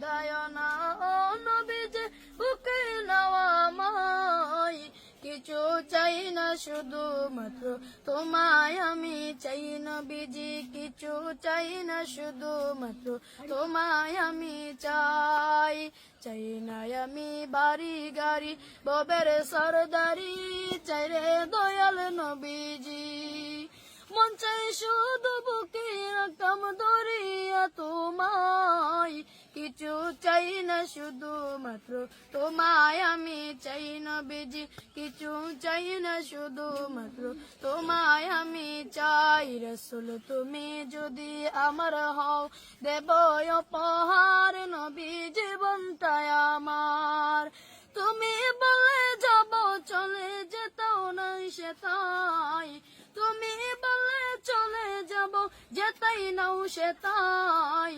দয়ানা ও নবীজি বুকে নেওয়া আমায় কিছু চাই না শুধু মাত্র তোমায় আমি চাই নবীজি কিছু চাই না শুধু মাত্র তোমায় আমি চাই চাই না আমি বাড়ি গাড়ি ববের সরদারি চাই রে দয়াল নবীজি মন চাই শুধু বুকে রাখতাম ধরিয়া তোমায় কিছু চাই না শুধু মাত্র তোমায় আমি চাই নবীজি কিছু চাই না শুধু মাত্র তোমায় আমি চাই রাসূল তুমি যদি আমার হও দেব উপহার নবী জীবনটাই আমার তুমি বলে যাব চলে যেতাও না সে তাই তুমি বলে চলে যাব যেতাই নাও সে তাই